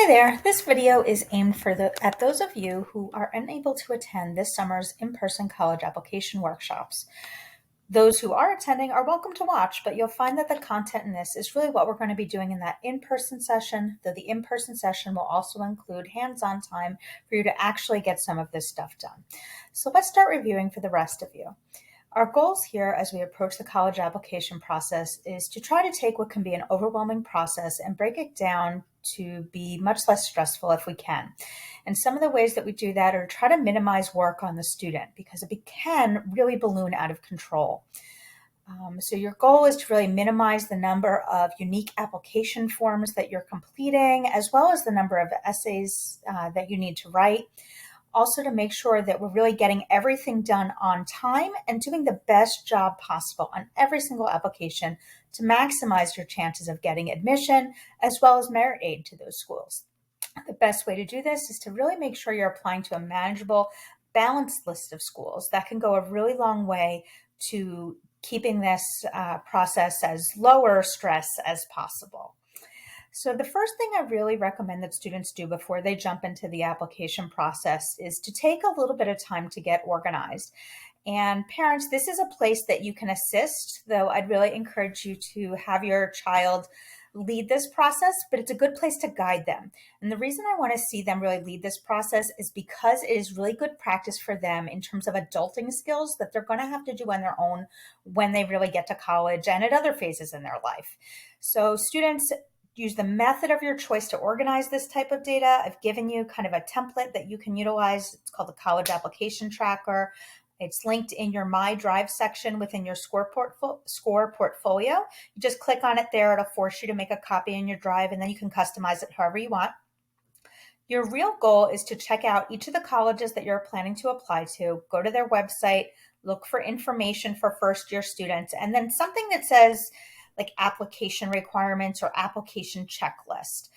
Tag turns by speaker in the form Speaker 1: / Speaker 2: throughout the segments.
Speaker 1: Hi there, this video is aimed at those of you who are unable to attend this summer's in-person college application workshops. Those who are attending are welcome to watch, but you'll find that the content in this is really what we're going to be doing in that in-person session, though the in-person session will also include hands-on time for you to actually get some of this stuff done. So let's start reviewing for the rest of you. Our goals here as we approach the college application process is to try to take what can be an overwhelming process and break it down to be much less stressful if we can. And some of the ways that we do that are to try to minimize work on the student because it can really balloon out of control. So your goal is to really minimize the number of unique application forms that you're completing, as well as the number of essays that you need to write. Also to make sure that we're really getting everything done on time and doing the best job possible on every single application to maximize your chances of getting admission as well as merit aid to those schools. The best way to do this is to really make sure you're applying to a manageable, balanced list of schools. That can go a really long way to keeping this process as lower stress as possible. So the first thing I really recommend that students do before they jump into the application process is to take a little bit of time to get organized. And parents, this is a place that you can assist, though I'd really encourage you to have your child lead this process, but it's a good place to guide them. And the reason I want to see them really lead this process is because it is really good practice for them in terms of adulting skills that they're going to have to do on their own when they really get to college and at other phases in their life. So students, use the method of your choice to organize this type of data. I've given you kind of a template that you can utilize. It's called the College Application Tracker. It's linked in your My Drive section within your SCOIR portfolio. You just click on it there. It'll force you to make a copy in your Drive, and then you can customize it however you want. Your real goal is to check out each of the colleges that you're planning to apply to, go to their website, look for information for first-year students, and then something that says, like application requirements or application checklist.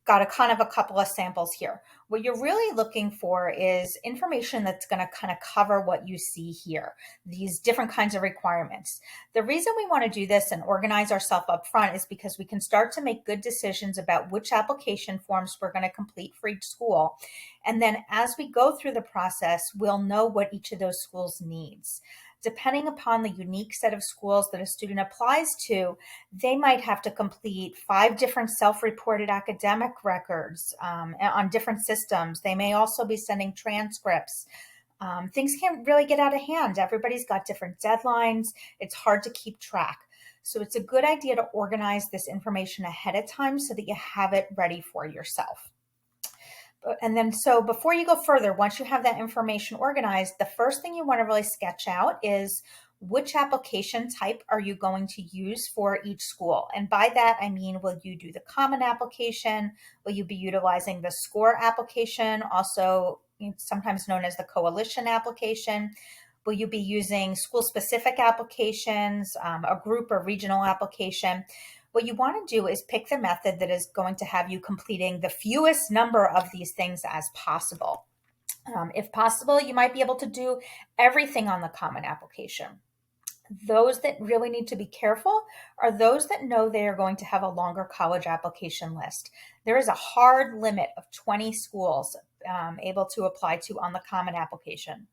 Speaker 1: Got a couple of samples here. What you're really looking for is information that's going to kind of cover what you see here, these different kinds of requirements. The reason we want to do this and organize ourselves up front is because we can start to make good decisions about which application forms we're going to complete for each school. And then as we go through the process, we'll know what each of those schools needs. Depending upon the unique set of schools that a student applies to, they might have to complete 5 different self-reported academic records on different systems. They may also be sending transcripts. Things can really get out of hand. Everybody's got different deadlines. It's hard to keep track. So it's a good idea to organize this information ahead of time so that you have it ready for yourself. And then, so before you go further, once you have that information organized, the first thing you want to really sketch out is which application type are you going to use for each school? And by that, I mean, will you do the common application? Will you be utilizing the SCOIR application, also sometimes known as the coalition application? Will you be using school-specific applications, a group or regional application? What you want to do is pick the method that is going to have you completing the fewest number of these things as possible. If possible, you might be able to do everything on the common application. Those that really need to be careful are those that know they are going to have a longer college application list. There is a hard limit of 20 schools able to apply to on the common application.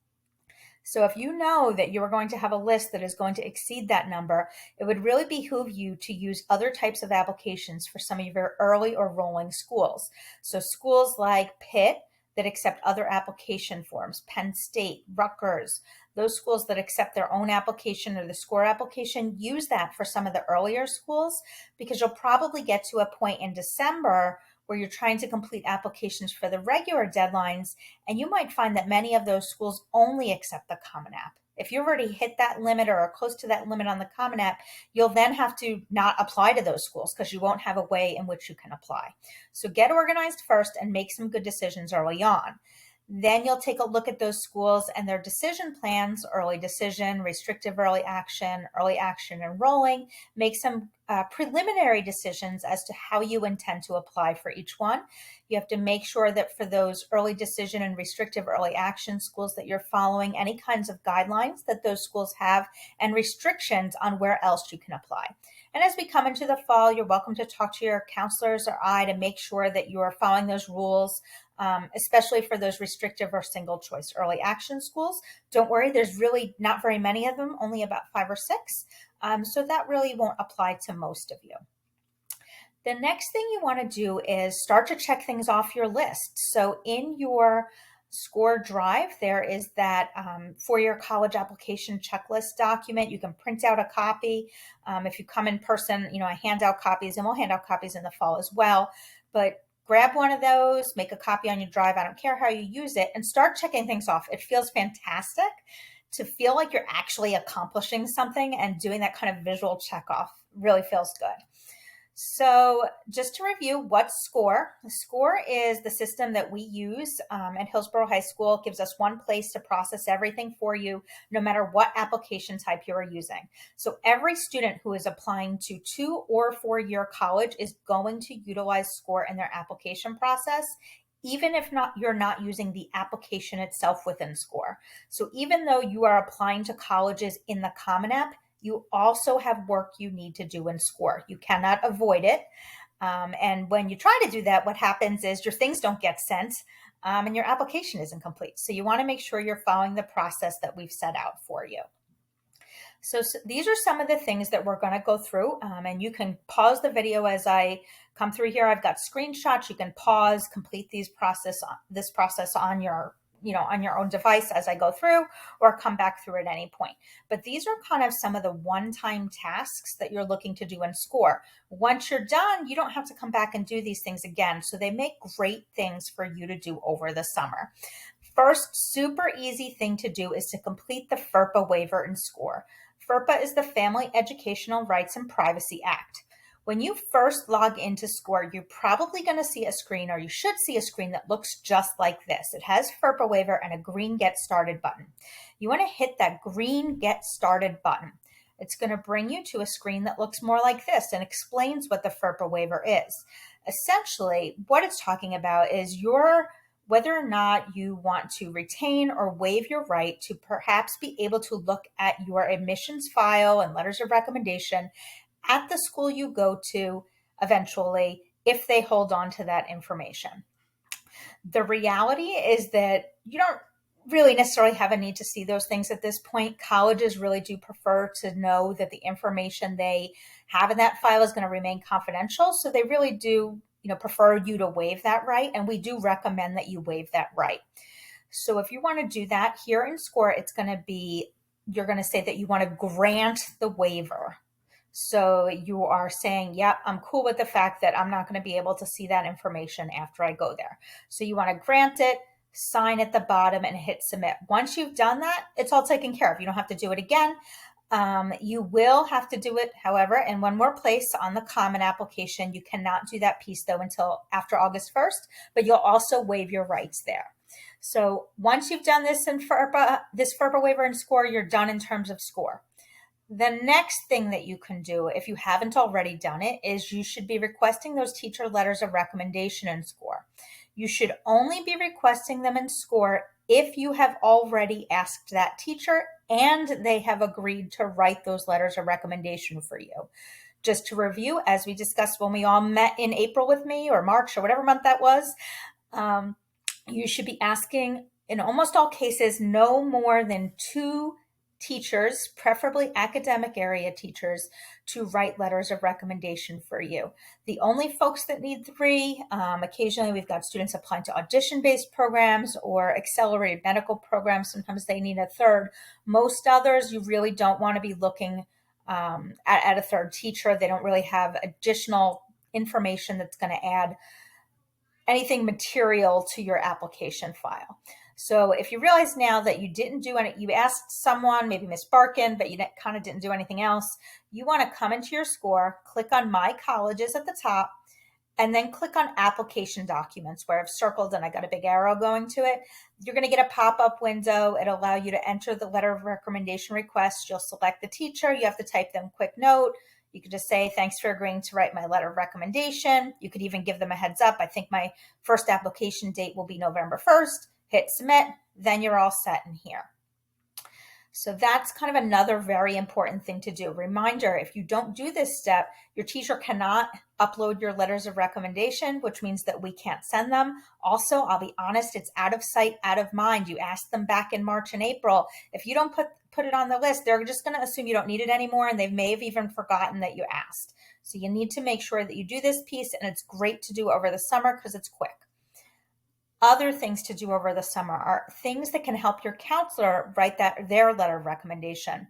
Speaker 1: So if you know that you are going to have a list that is going to exceed that number, it would really behoove you to use other types of applications for some of your early or rolling schools. So schools like Pitt that accept other application forms, Penn State, Rutgers, those schools that accept their own application or the SCOIR application, use that for some of the earlier schools because you'll probably get to a point in December where you're trying to complete applications for the regular deadlines, and you might find that many of those schools only accept the Common App. If you've already hit that limit or are close to that limit on the Common App, you'll then have to not apply to those schools because you won't have a way in which you can apply. So get organized first and make some good decisions early on. Then you'll take a look at those schools and their decision plans, early decision, restrictive early action enrolling, make some preliminary decisions as to how you intend to apply for each one. You have to make sure that for those early decision and restrictive early action schools that you're following any kinds of guidelines that those schools have and restrictions on where else you can apply. And as we come into the fall, you're welcome to talk to your counselors or I to make sure that you are following those rules, especially for those restrictive or single choice early action schools. Don't worry, there's really not very many of them, only about 5 or 6. So that really won't apply to most of you. The next thing you want to do is start to check things off your list. So in your SCOIR drive, there is that for your college application checklist document. You can print out a copy. If you come in person, I hand out copies, and we'll hand out copies in the fall as well. But grab one of those, make a copy on your drive. I don't care how you use it, and start checking things off. It feels fantastic to feel like you're actually accomplishing something, and doing that kind of visual check off really feels good. So just to review, what's SCOIR? SCOIR is the system that we use at Hillsborough High School. It gives us one place to process everything for you, no matter what application type you are using. So every student who is applying to 2 or 4-year college is going to utilize SCOIR in their application process, even if you're not using the application itself within SCOIR. So even though you are applying to colleges in the Common App, you also have work you need to do in SCOIR. You cannot avoid it. And when you try to do that, what happens is your things don't get sent and your application isn't complete. So you want to make sure you're following the process that we've set out for you. So these are some of the things that we're going to go through, and you can pause the video as I come through here. I've got screenshots. You can pause, complete this process on your own device as I go through, or come back through at any point. But these are kind of some of the one-time tasks that you're looking to do in SCOIR. Once you're done, you don't have to come back and do these things again. So they make great things for you to do over the summer. First, super easy thing to do is to complete the FERPA waiver in SCOIR. FERPA is the Family Educational Rights and Privacy Act. When you first log into SCOIR, you're probably going to see a screen, or you should see a screen that looks just like this. It has FERPA waiver and a green Get Started button. You want to hit that green Get Started button. It's going to bring you to a screen that looks more like this and explains what the FERPA waiver is. Essentially, what it's talking about is whether or not you want to retain or waive your right to perhaps be able to look at your admissions file and letters of recommendation at the school you go to eventually, if they hold on to that information. The reality is that you don't really necessarily have a need to see those things at this point. Colleges really do prefer to know that the information they have in that file is going to remain confidential. So they really do prefer you to waive that right. And we do recommend that you waive that right. So if you want to do that here in SCOIR, you're going to say that you want to grant the waiver. So you are saying, yep, I'm cool with the fact that I'm not going to be able to see that information after I go there. So you want to grant it, sign at the bottom, and hit submit. Once you've done that, it's all taken care of. You don't have to do it again. You will have to do it, however, in one more place on the Common application. You cannot do that piece, though, until after August 1st, but you'll also waive your rights there. So once you've done this FERPA waiver in SCOIR, you're done in terms of SCOIR. The next thing that you can do, if you haven't already done it, is you should be requesting those teacher letters of recommendation in SCOIR. You should only be requesting them in SCOIR if you have already asked that teacher and they have agreed to write those letters of recommendation for you. Just to review, as we discussed when we all met in April with me, or March, or whatever month that was, you should be asking, in almost all cases, no more than 2 teachers, preferably academic area teachers, to write letters of recommendation for you. The only folks that need 3, occasionally we've got students applying to audition-based programs or accelerated medical programs. Sometimes they need a 3rd. Most others, you really don't want to be looking at a 3rd teacher. They don't really have additional information that's going to add anything material to your application file. So if you realize now that you didn't do any, you asked someone, maybe Miss Barkin, but you kind of didn't do anything else, you want to come into your SCOIR, click on My Colleges at the top, and then click on Application Documents, where I've circled and I got a big arrow going to it. You're going to get a pop-up window. It'll allow you to enter the letter of recommendation request. You'll select the teacher. You have to type them quick note. You could just say, thanks for agreeing to write my letter of recommendation. You could even give them a heads up. I think my first application date will be November 1st. Hit submit, then you're all set in here. So that's kind of another very important thing to do. Reminder, if you don't do this step, your teacher cannot upload your letters of recommendation, which means that we can't send them. Also, I'll be honest, it's out of sight, out of mind. You asked them back in March and April. If you don't put it on the list, they're just going to assume you don't need it anymore, and they may have even forgotten that you asked. So you need to make sure that you do this piece, and it's great to do over the summer because it's quick. Other things to do over the summer are things that can help your counselor write their letter of recommendation.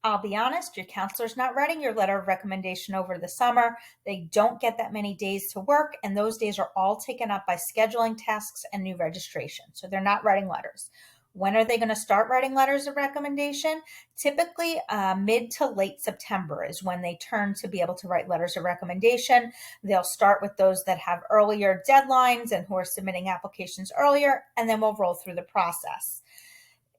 Speaker 1: I'll be honest, your counselor's not writing your letter of recommendation over the summer. They don't get that many days to work, and those days are all taken up by scheduling tasks and new registration. So they're not writing letters. When are they going to start writing letters of recommendation? Typically, mid to late September is when they turn to be able to write letters of recommendation. They'll start with those that have earlier deadlines and who are submitting applications earlier, and then we'll roll through the process.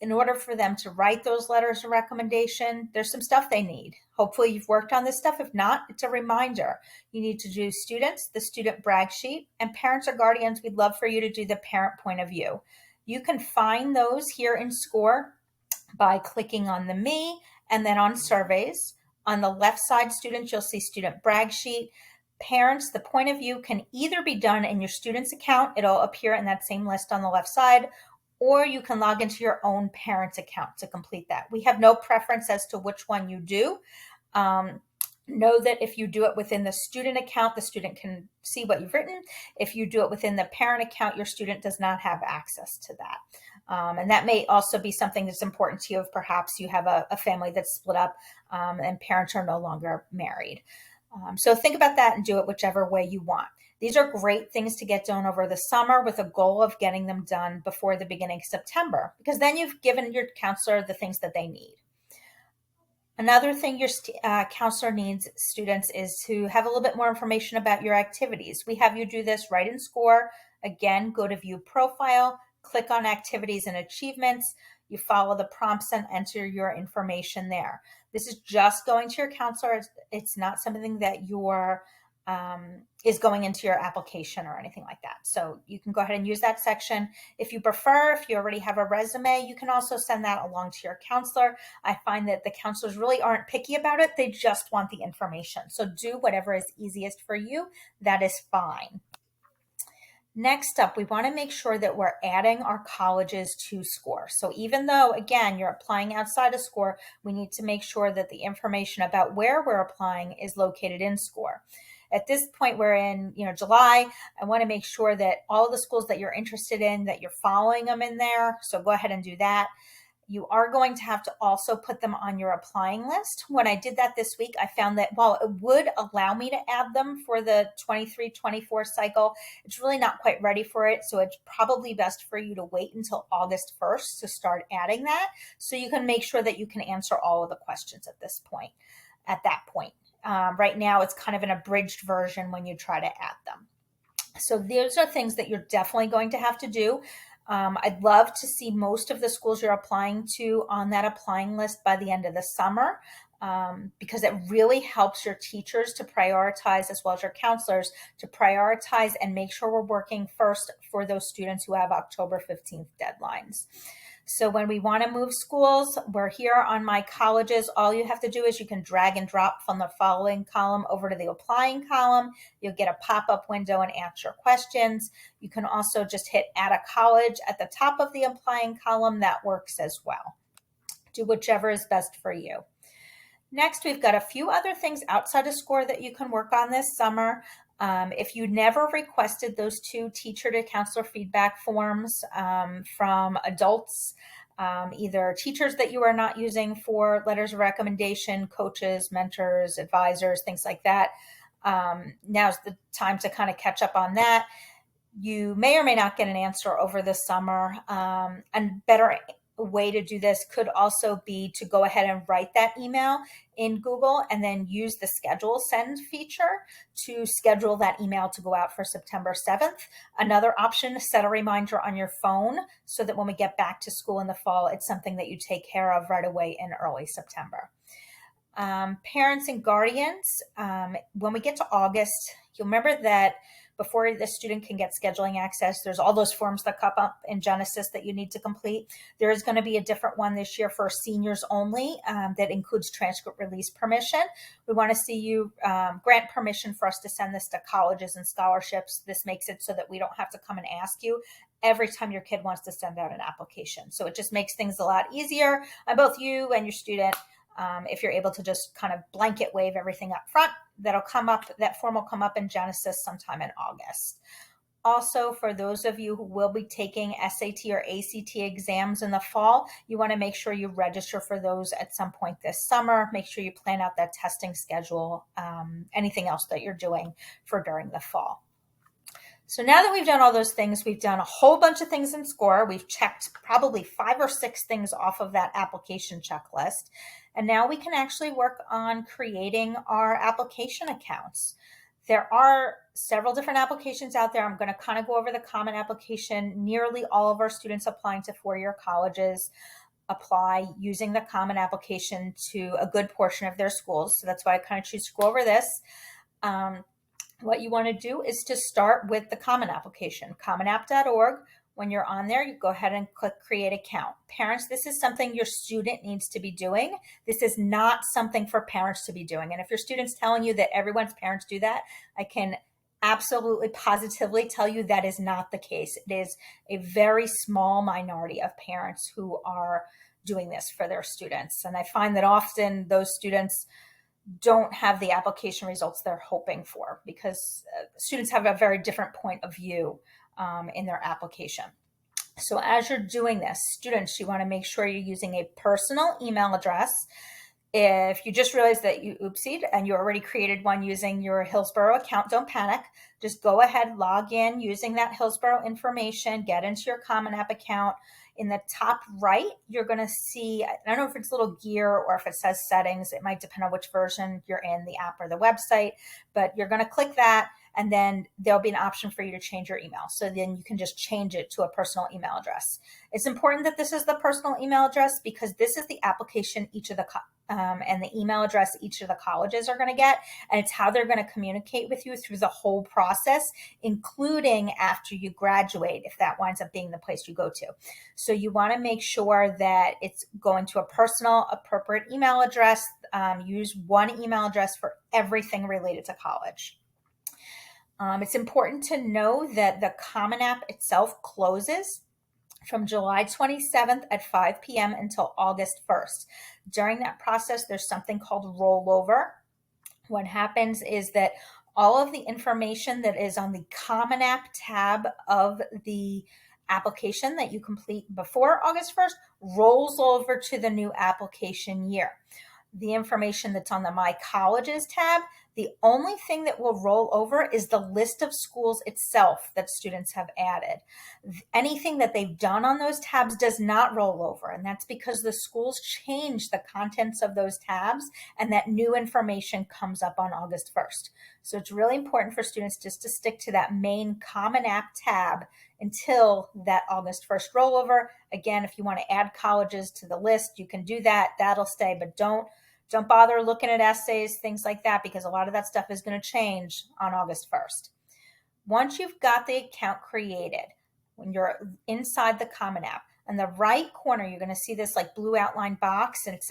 Speaker 1: In order for them to write those letters of recommendation, there's some stuff they need. Hopefully you've worked on this stuff. If not, it's a reminder. You need to do students, the student brag sheet, and parents or guardians, we'd love for you to do the parent point of view. You can find those here in SCOIR by clicking on the Me and then on Surveys. On the left side, students, you'll see Student Brag Sheet. Parents, the point of view can either be done in your student's account. It'll appear in that same list on the left side, or you can log into your own parent's account to complete that. We have no preference as to which one you do. Know that if you do it within the student account, the student can see what you've written. If you do it within the parent account, your student does not have access to that. And that may also be something that's important to you if perhaps you have a family that's split up and parents are no longer married. So think about that and do it whichever way you want. These are great things to get done over the summer with a goal of getting them done before the beginning of September, because then you've given your counselor the things that they need. Another thing your counselor needs, students, is to have a little bit more information about your activities. We have you do this right in SCOIR. Again, go to View Profile, click on Activities and Achievements. You follow the prompts and enter your information there. This is just going to your counselor. It's not something that is going into your application or anything like that. So you can go ahead and use that section. If you prefer, if you already have a resume, you can also send that along to your counselor. I find that the counselors really aren't picky about it. They just want the information. So do whatever is easiest for you. That is fine. Next up, we want to make sure that we're adding our colleges to SCOIR. So even though, again, you're applying outside of SCOIR, we need to make sure that the information about where we're applying is located in SCOIR. At this point, we're in July. I want to make sure that all the schools that you're interested in, that you're following them in there. So go ahead and do that. You are going to have to also put them on your applying list. When I did that this week, I found that while it would allow me to add them for the 23-24 cycle, it's really not quite ready for it. So it's probably best for you to wait until August 1st to start adding that, so you can make sure that you can answer all of the questions at that point. Right now, it's kind of an abridged version when you try to add them. So those are things that you're definitely going to have to do. I'd love to see most of the schools you're applying to on that applying list by the end of the summer, because it really helps your teachers to prioritize, as well as your counselors, to prioritize and make sure we're working first for those students who have October 15th deadlines. So when we want to move schools, we're here on My Colleges. All you have to do is you can drag and drop from the following column over to the applying column. You'll get a pop-up window and answer questions. You can also just hit Add a College at the top of the applying column. That works as well. Do whichever is best for you. Next, we've got a few other things outside of SCOIR that you can work on this summer. If you never requested those 2 teacher to counselor feedback forms from adults, either teachers that you are not using for letters of recommendation, coaches, mentors, advisors, things like that, now's the time to kind of catch up on that. You may or may not get an answer over the summer, and better way to do this could also be to go ahead and write that email in Google and then use the schedule send feature to schedule that email to go out for September 7th. Another option, set a reminder on your phone so that when we get back to school in the fall, it's something that you take care of right away in early September. Parents and guardians, when we get to August, you'll remember that before the student can get scheduling access, there's all those forms that come up in Genesis that you need to complete. There is going to be a different one this year for seniors only that includes transcript release permission. We want to see you grant permission for us to send this to colleges and scholarships. This makes it so that we don't have to come and ask you every time your kid wants to send out an application. So it just makes things a lot easier on both you and your student. If you're able to just kind of blanket waive everything up front, that form will come up in Genesis sometime in August. Also, for those of you who will be taking SAT or ACT exams in the fall, you want to make sure you register for those at some point this summer. Make sure you plan out that testing schedule, anything else that you're doing for during the fall. So now that we've done all those things, we've done a whole bunch of things in SCOIR. We've checked probably 5 or 6 things off of that application checklist. And now we can actually work on creating our application accounts. There are several different applications out there. I'm going to kind of go over the common application. Nearly all of our students applying to four-year colleges apply using the common application to a good portion of their schools. So that's why I kind of choose to go over this. What you want to do is to start with the common application, commonapp.org. When you're on there, you go ahead and click create account. Parents, this is something your student needs to be doing. This is not something for parents to be doing. And if your student's telling you that everyone's parents do that, I can absolutely positively tell you that is not the case. It is a very small minority of parents who are doing this for their students. And I find that often those students don't have the application results they're hoping for because students have a very different point of view in their application. So as you're doing this, students, you want to make sure you're using a personal email address. If you just realized that you oopsied and you already created one using your Hillsborough account, don't panic. Just go ahead, log in using that Hillsborough information, get into your Common App account. In the top right, you're going to see, I don't know if it's a little gear or if it says settings. It might depend on which version you're in, the app or the website, but you're going to click that and then there'll be an option for you to change your email. So then you can just change it to a personal email address. It's important that this is the personal email address because this is the application each of the and the email address each of the colleges are going to get, and it's how they're going to communicate with you through the whole process, including after you graduate, if that winds up being the place you go to. So you want to make sure that it's going to a personal, appropriate email address. Use one email address for everything related to college. It's important to know that the Common App itself closes from July 27th at 5 p.m. until August 1st. During that process, there's something called rollover. What happens is that all of the information that is on the Common App tab of the application that you complete before August 1st rolls over to the new application year. The information that's on the My Colleges tab, the only thing that will roll over is the list of schools itself that students have added. Anything that they've done on those tabs does not roll over, and that's because the schools change the contents of those tabs and that new information comes up on August 1st. So it's really important for students just to stick to that main Common App tab until that August 1st rollover. Again, if you want to add colleges to the list, you can do that. That'll stay, but don't bother looking at essays, things like that, because a lot of that stuff is going to change on August 1st. Once you've got the account created, when you're inside the Common App, in the right corner, you're going to see this like blue outline box, and it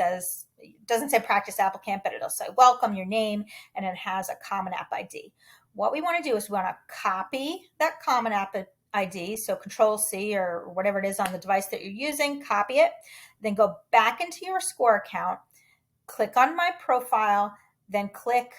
Speaker 1: doesn't say practice applicant, but it'll say welcome, your name, and it has a Common App ID. What we want to do is we want to copy that Common App ID, so Control-C or whatever it is on the device that you're using, copy it, then go back into your SCOIR account, click on My Profile, then click,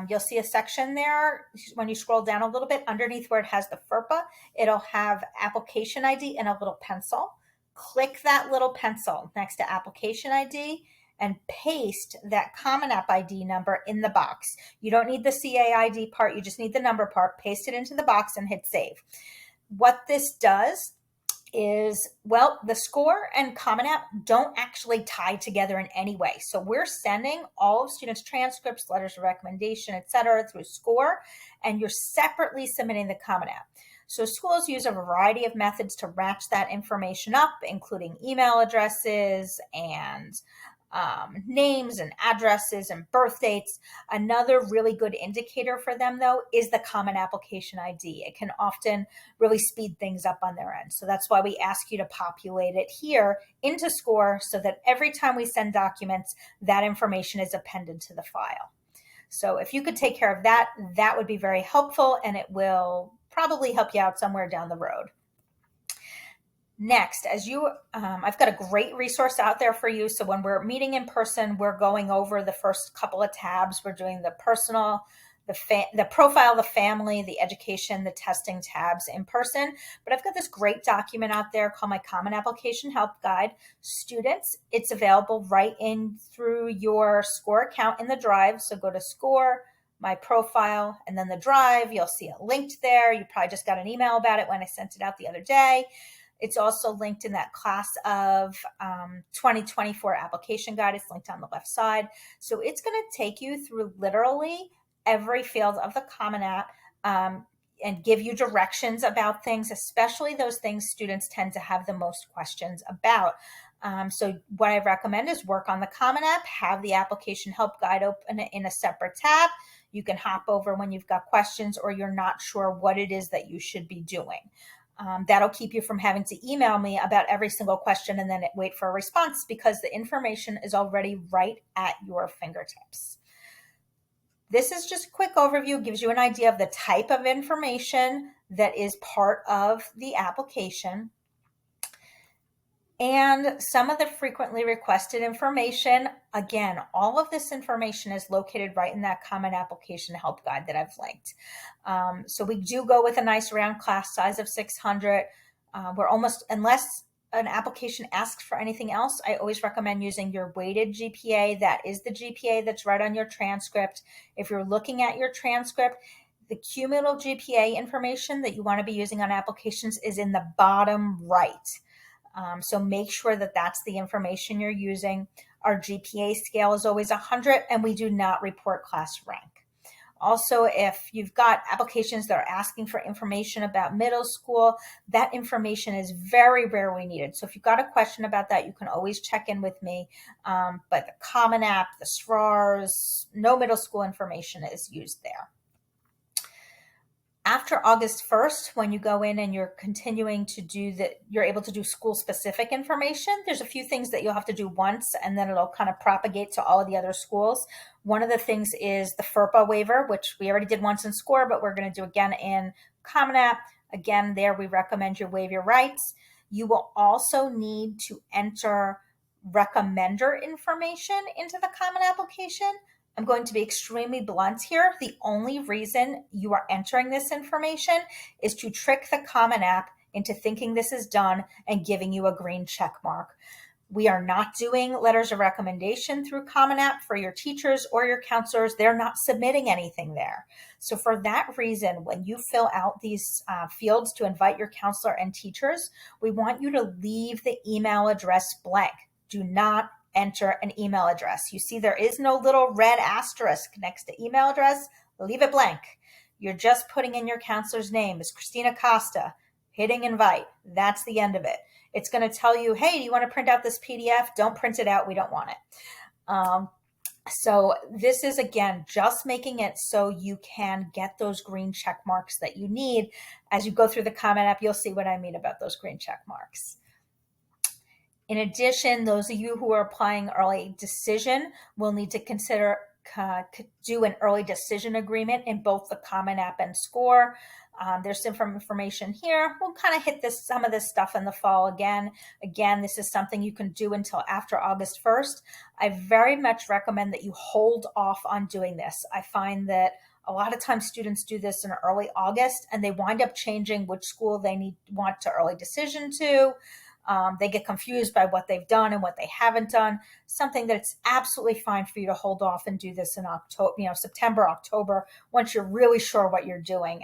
Speaker 1: you'll see a section there. When you scroll down a little bit underneath where it has the FERPA, it'll have application ID and a little pencil. Click that little pencil next to application ID and paste that Common App ID number in the box. You don't need the CAID part, you just need the number part. Paste it into the box and hit save. What this does is, well, the SCOIR and Common App don't actually tie together in any way. So we're sending all of students' transcripts, letters of recommendation, etc. through SCOIR, and you're separately submitting the Common App. So schools use a variety of methods to match that information up, including email addresses and names and addresses and birth dates. Another really good indicator for them, though, is the Common Application ID. It can often really speed things up on their end. So that's why we ask you to populate it here into SCOIR so that every time we send documents, that information is appended to the file. So if you could take care of that, that would be very helpful, and it will probably help you out somewhere down the road. Next, I've got a great resource out there for you. So when we're meeting in person, we're going over the first couple of tabs. We're doing the personal, the profile, the family, the education, the testing tabs in person. But I've got this great document out there called my Common Application Help Guide. Students, it's available right in through your SCOIR account in the Drive. So go to SCOIR, my profile, and then the Drive. You'll see it linked there. You probably just got an email about it when I sent it out the other day. It's also linked in that class of 2024 application guide. It's linked on the left side. So it's going to take you through literally every field of the Common App and give you directions about things, especially those things students tend to have the most questions about. So what I recommend is work on the Common App, have the application help guide open in a separate tab. You can hop over when you've got questions or you're not sure what it is that you should be doing. That'll keep you from having to email me about every single question and then wait for a response, because the information is already right at your fingertips. This is just a quick overview, gives you an idea of the type of information that is part of the application and some of the frequently requested information. Again, all of this information is located right in that Common Application Help Guide that I've linked. So we do go with a nice round class size of 600. We're almost, unless an application asks for anything else, I always recommend using your weighted GPA. That is the GPA that's right on your transcript. If you're looking at your transcript, the cumulative GPA information that you want to be using on applications is in the bottom right. So make sure that that's the information you're using. Our GPA scale is always 100, and we do not report class rank. Also, if you've got applications that are asking for information about middle school, that information is very rarely needed. So if you've got a question about that, you can always check in with me. But the Common App, the SRARs, no middle school information is used there. After August 1st, when you go in and you're continuing to do that, you're able to do school-specific information. There's a few things that you'll have to do once, and then it'll kind of propagate to all of the other schools. One of the things is the FERPA waiver, which we already did once in SCOIR, but we're going to do again in Common App. Again, there we recommend you waive your rights. You will also need to enter recommender information into the Common Application. I'm going to be extremely blunt here. The only reason you are entering this information is to trick the Common App into thinking this is done and giving you a green check mark. We are not doing letters of recommendation through Common App for your teachers or your counselors. They're not submitting anything there. So for that reason, when you fill out these fields to invite your counselor and teachers, we want you to leave the email address blank. Do not enter an email address. You see there is no little red asterisk next to email address. Leave it blank. You're just putting in your counselor's name as Christina Costa, hitting invite. That's the end of it. It's going to tell you, hey, do you want to print out this PDF? Don't print it out. We don't want it. So this is, again, just making it so you can get those green check marks that you need. As you go through the Common App, you'll see what I mean about those green check marks. In addition, those of you who are applying early decision will need to consider do an early decision agreement in both the Common App and SCOIR. There's some information here. We'll kind of hit some of this stuff in the fall again. Again, this is something you can do until after August 1st. I very much recommend that you hold off on doing this. I find that a lot of times students do this in early August and they wind up changing which school they want to early decision to. They get confused by what they've done and what they haven't done. Something that's absolutely fine for you to hold off and do this in October, September, October, once you're really sure what you're doing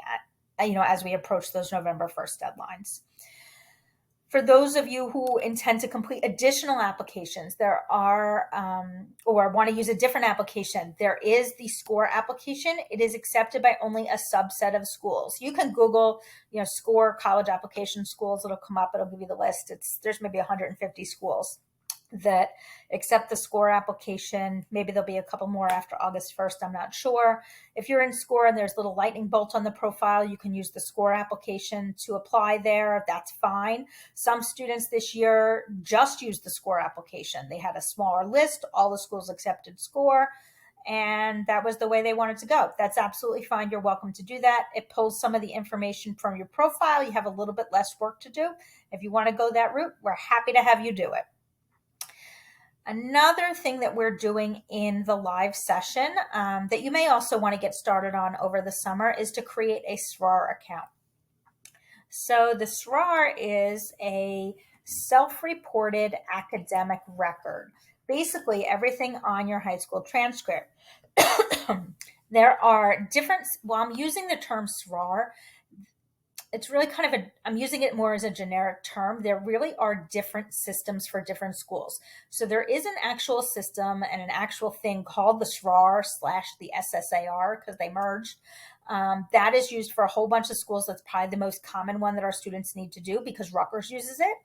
Speaker 1: as we approach those November 1st deadlines. For those of you who intend to complete additional applications, there are, or want to use a different application, there is the SCOIR application. It is accepted by only a subset of schools. You can Google, SCOIR college application schools. It'll come up. It'll give you the list. There's maybe 150 schools. that accept the SCOIR application. Maybe there'll be a couple more after August 1st. I'm not sure. If you're in SCOIR and there's a little lightning bolt on the profile, you can use the SCOIR application to apply there. That's fine. Some students this year just used the SCOIR application. They had a smaller list. All the schools accepted SCOIR, and that was the way they wanted to go. That's absolutely fine. You're welcome to do that. It pulls some of the information from your profile. You have a little bit less work to do. If you want to go that route, we're happy to have you do it. Another thing that we're doing in the live session that you may also want to get started on over the summer is to create a SRAR account. So the SRAR is a self-reported academic record. Basically, everything on your high school transcript. There are different, I'm using the term SRAR. It's really kind of I'm using it more as a generic term. There really are different systems for different schools. So there is an actual system and an actual thing called the SRAR / the SSAR, because they merged. That is used for a whole bunch of schools. That's probably the most common one that our students need to do because Rutgers uses it.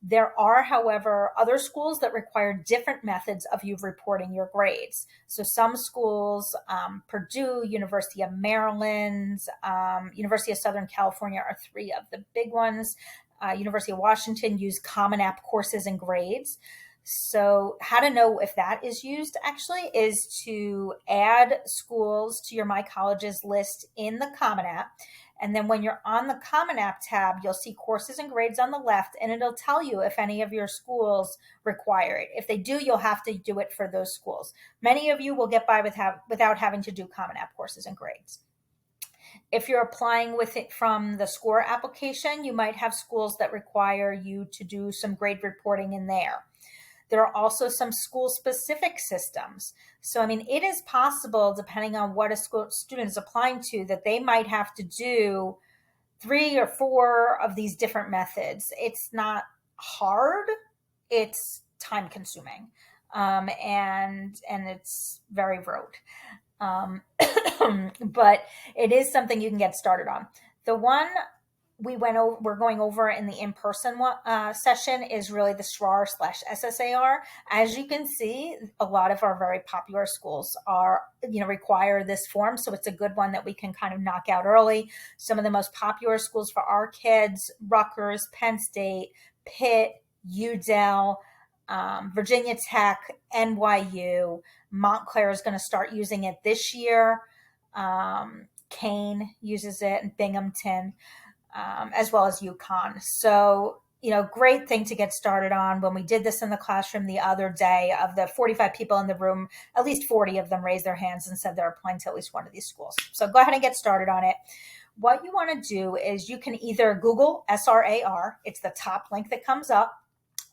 Speaker 1: There are, however, other schools that require different methods of you reporting your grades. So some schools, Purdue, University of Maryland, University of Southern California are three of the big ones. University of Washington use Common App courses and grades. So how to know if that is used actually is to add schools to your My Colleges list in the Common App. And then when you're on the Common App tab, you'll see courses and grades on the left, and it'll tell you if any of your schools require it. If they do, you'll have to do it for those schools. Many of you will get by without having to do Common App courses and grades. If you're applying with it from the SCOIR application, you might have schools that require you to do some grade reporting in there. There are also some school-specific systems. So, it is possible, depending on what a student is applying to, that they might have to do 3 or 4 of these different methods. It's not hard. It's time-consuming, and it's very rote. But it is something you can get started on. The one we're going over in the in-person session is really the SRAR / SSAR. As you can see, a lot of our very popular schools require this form, so it's a good one that we can kind of knock out early. Some of the most popular schools for our kids: Rutgers, Penn State, Pitt, UDEL, Virginia Tech, NYU. Montclair is going to start using it this year. Kane uses it, and Binghamton. As well as UConn. So, great thing to get started on. When we did this in the classroom the other day, of the 45 people in the room, at least 40 of them raised their hands and said they're applying to at least one of these schools. So go ahead and get started on it. What you want to do is you can either Google SRAR, it's the top link that comes up,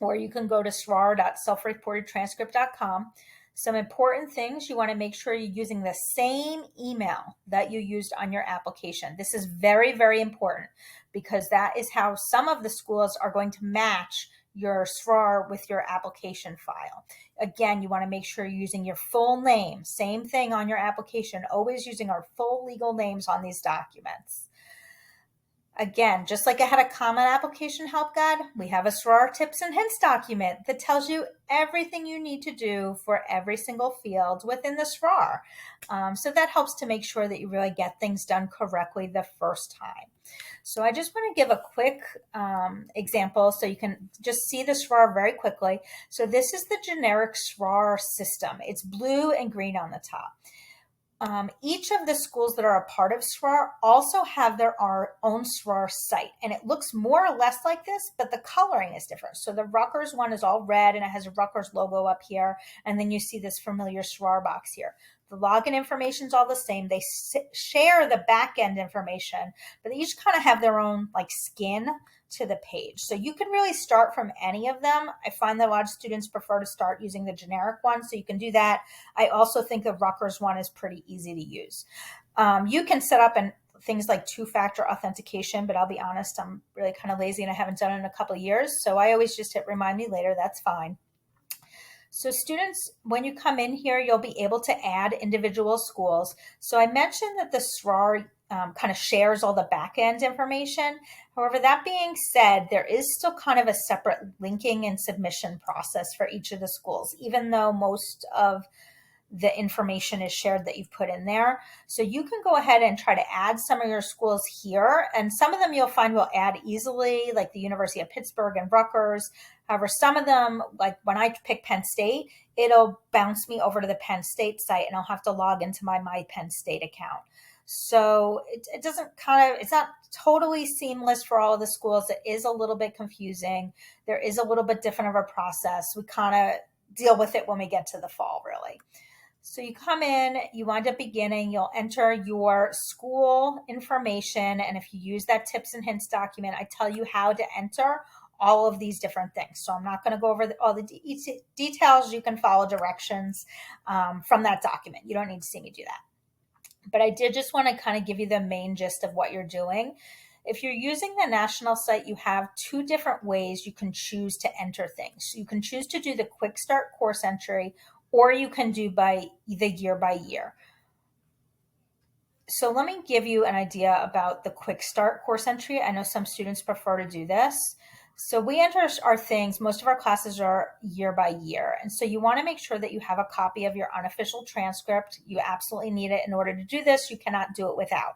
Speaker 1: or you can go to srar.selfreportedtranscript.com. Some important things: you want to make sure you're using the same email that you used on your application. This is very, very important because that is how some of the schools are going to match your SRAR with your application file. Again, you want to make sure you're using your full name. Same thing on your application, always using our full legal names on these documents. Again, just like I had a common application help guide, we have a SRAR tips and hints document that tells you everything you need to do for every single field within the SRAR. So that helps to make sure that you really get things done correctly the first time. So I just want to give a quick example so you can just see the SRAR very quickly. So this is the generic SRAR system. It's blue and green on the top. Each of the schools that are a part of SRAR also have their own SRAR site, and it looks more or less like this, but the coloring is different. So the Rutgers one is all red, and it has a Rutgers logo up here, and then you see this familiar SRAR box here. The login information is all the same. They share the back-end information, but they each kind of have their own skin to the page. So you can really start from any of them. I find that a lot of students prefer to start using the generic one, so you can do that. I also think the Rutgers one is pretty easy to use. You can set up things like 2-factor authentication, but I'll be honest, I'm really kind of lazy and I haven't done it in a couple of years. So I always just hit remind me later. That's fine. So students, when you come in here, you'll be able to add individual schools. So I mentioned that the SRAR kind of shares all the back end information. However, that being said, there is still kind of a separate linking and submission process for each of the schools, even though most of the information is shared that you've put in there. So you can go ahead and try to add some of your schools here. And some of them you'll find will add easily, like the University of Pittsburgh and Rutgers. However, some of them, like when I pick Penn State, it'll bounce me over to the Penn State site and I'll have to log into my Penn State account. So it doesn't kind of, it's not totally seamless for all of the schools. It is a little bit confusing. There is a little bit different of a process. We kind of deal with it when we get to the fall, really. So you come in, you wind up beginning, you'll enter your school information. And if you use that tips and hints document, I tell you how to enter all of these different things. So I'm not going to go over all the details. You can follow directions from that document. You don't need to see me do that. But I did just want to kind of give you the main gist of what you're doing. If you're using the national site, you have two different ways you can choose to enter things. You can choose to do the quick start course entry, or you can do by year. So let me give you an idea about the quick start course entry. I know some students prefer to do this. So we enter our things, most of our classes are year by year. And so you want to make sure that you have a copy of your unofficial transcript. You absolutely need it in order to do this. You cannot do it without.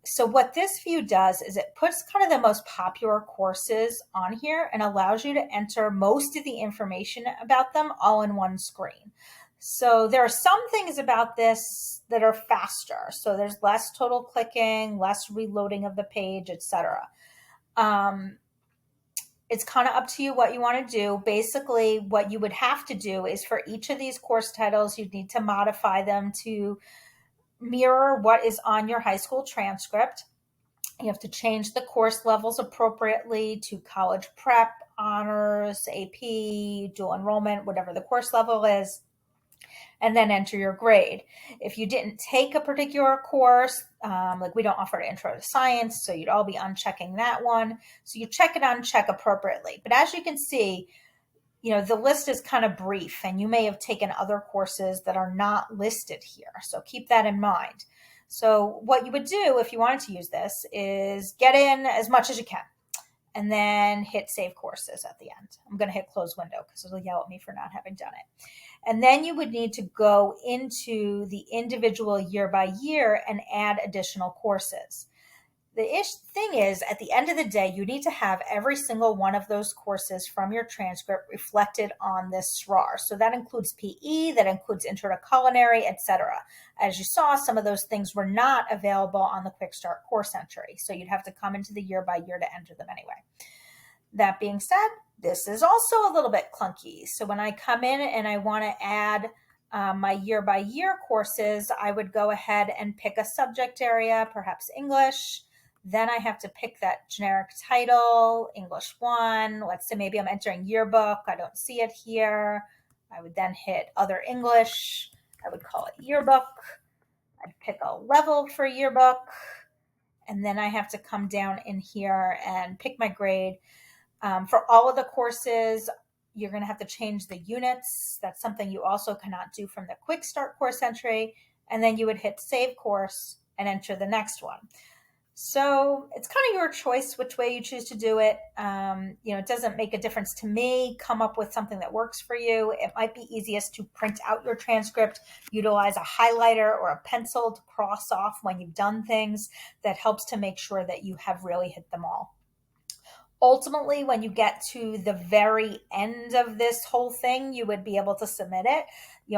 Speaker 1: So what this view does is it puts kind of the most popular courses on here and allows you to enter most of the information about them all in one screen. So there are some things about this that are faster. So there's less total clicking, less reloading of the page, etc. It's kind of up to you what you want to do. Basically, what you would have to do is for each of these course titles, you'd need to modify them to mirror what is on your high school transcript. You have to change the course levels appropriately to college prep, honors, AP, dual enrollment, whatever the course level is, and then enter your grade. If you didn't take a particular course, like we don't offer intro to science, so you'd all be unchecking that one. So you check it uncheck appropriately. But as you can see, the list is kind of brief and you may have taken other courses that are not listed here. So keep that in mind. So what you would do if you wanted to use this is get in as much as you can and then hit save courses at the end. I'm going to hit close window because it'll yell at me for not having done it. And then you would need to go into the individual year by year and add additional courses. The thing is, at the end of the day, you need to have every single one of those courses from your transcript reflected on this SRAR. So that includes PE, that includes Intro to Culinary, etc. As you saw, some of those things were not available on the Quick Start course entry. So you'd have to come into the year by year to enter them anyway. That being said, this is also a little bit clunky. So when I come in and I want to add my year by year courses, I would go ahead and pick a subject area, perhaps English. Then I have to pick that generic title, English 1. Let's say maybe I'm entering yearbook. I don't see it here. I would then hit other English. I would call it yearbook. I'd pick a level for yearbook. And then I have to come down in here and pick my grade. For all of the courses, you're going to have to change the units. That's something you also cannot do from the Quick Start course entry. And then you would hit save course and enter the next one. So it's kind of your choice which way you choose to do it. It doesn't make a difference to me. Come up with something that works for you. It might be easiest to print out your transcript, utilize a highlighter or a pencil to cross off when you've done things. That helps to make sure that you have really hit them all. Ultimately, when you get to the very end of this whole thing, you would be able to submit it.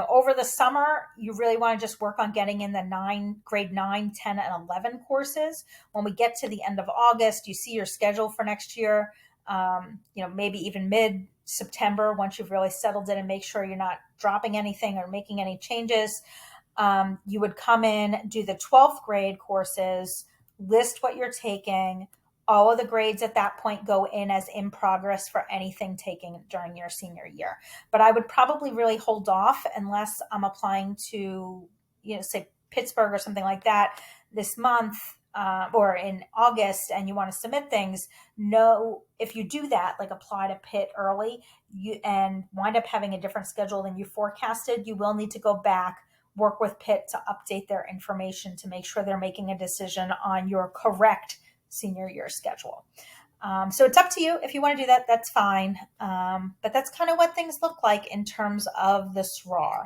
Speaker 1: Over the summer, you really want to just work on getting in the grade 9, 10, and 11 courses. When we get to the end of August, you see your schedule for next year, maybe even mid-September, once you've really settled it and make sure you're not dropping anything or making any changes. You would come in, do the 12th grade courses, list what you're taking. All of the grades at that point go in as in progress for anything taken during your senior year. But I would probably really hold off unless I'm applying to, say Pittsburgh or something like that this month. or in August and you want to submit things, know if you do that, like apply to Pitt early, and wind up having a different schedule than you forecasted, you will need to go back, work with Pitt to update their information to make sure they're making a decision on your correct senior year schedule. So it's up to you. If you want to do that, that's fine. But that's kind of what things look like in terms of the SRAR.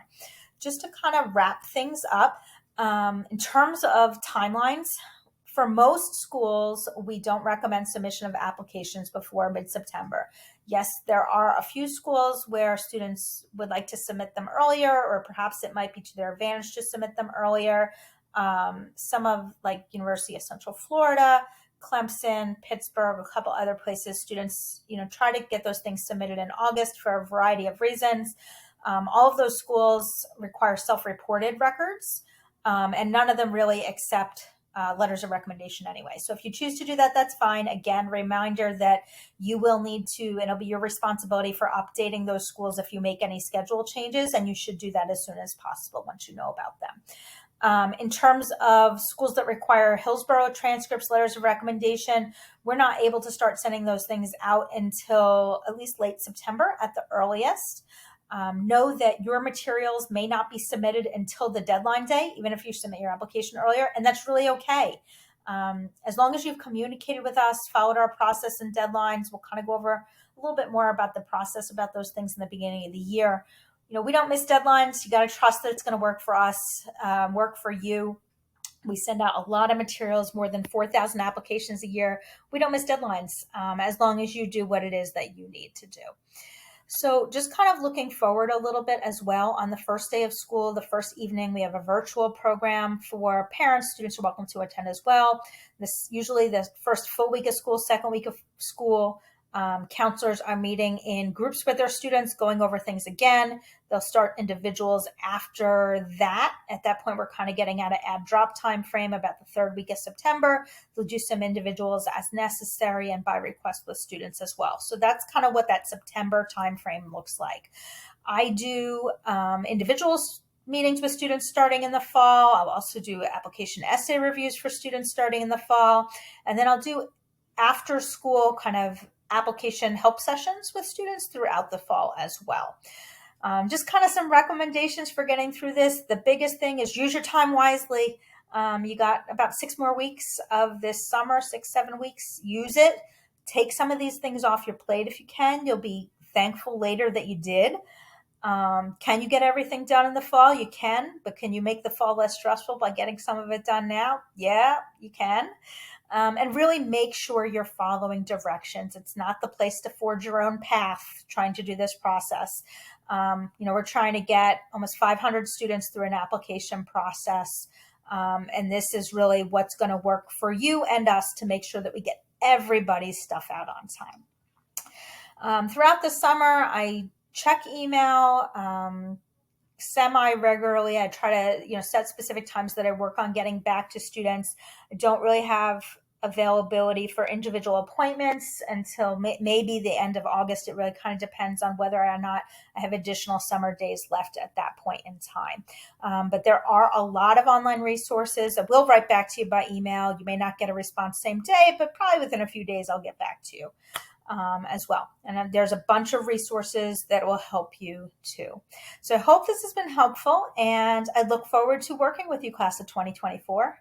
Speaker 1: Just to kind of wrap things up, in terms of timelines, for most schools, we don't recommend submission of applications before mid-September. Yes, there are a few schools where students would like to submit them earlier, or perhaps it might be to their advantage to submit them earlier. Some of, like, University of Central Florida, Clemson, Pittsburgh, a couple other places, students, try to get those things submitted in August for a variety of reasons. All of those schools require self-reported records, and none of them really accept letters of recommendation anyway. So if you choose to do that, that's fine. Again, reminder that you will need to, and it'll be your responsibility for updating those schools if you make any schedule changes, and you should do that as soon as possible once you know about them. In terms of schools that require Hillsborough transcripts, letters of recommendation, we're not able to start sending those things out until at least late September at the earliest. Know that your materials may not be submitted until the deadline day, even if you submit your application earlier, and that's really okay. As long as you've communicated with us, followed our process and deadlines, we'll kind of go over a little bit more about the process, about those things in the beginning of the year. We don't miss deadlines. You got to trust that it's going to work for us, work for you. We send out a lot of materials, more than 4,000 applications a year. We don't miss deadlines, as long as you do what it is that you need to do. So just kind of looking forward a little bit as well, on the first day of school, the first evening, we have a virtual program for parents. Students are welcome to attend as well. This usually the first full week of school, second week of school, counselors are meeting in groups with their students, going over things again. They'll start individuals after that. At that point, we're kind of getting out of add-drop time frame about the third week of September. They'll do some individuals as necessary and by request with students as well. So that's kind of what that September time frame looks like. I do individuals meetings with students starting in the fall. I'll also do application essay reviews for students starting in the fall. And then I'll do after school kind of application help sessions with students throughout the fall as well. Just kind of some recommendations for getting through this. The biggest thing is use your time wisely. You got about 6 more weeks of this summer, 6-7 weeks. Use it. Take some of these things off your plate if you can. You'll be thankful later that you did. Can you get everything done in the fall? You can, but can you make the fall less stressful by getting some of it done now? Yeah, you can. And really make sure you're following directions. It's not the place to forge your own path trying to do this process. We're trying to get almost 500 students through an application process. And this is really what's going to work for you and us to make sure that we get everybody's stuff out on time. Throughout the summer, I check email semi-regularly. I try to, set specific times that I work on getting back to students. I don't really have availability for individual appointments until maybe the end of August. It really kind of depends on whether or not I have additional summer days left at that point in time. But there are a lot of online resources. I will write back to you by email. You may not get a response same day, but probably within a few days I'll get back to you. As well. And there's a bunch of resources that will help you too. So I hope this has been helpful, and I look forward to working with you, class of 2024.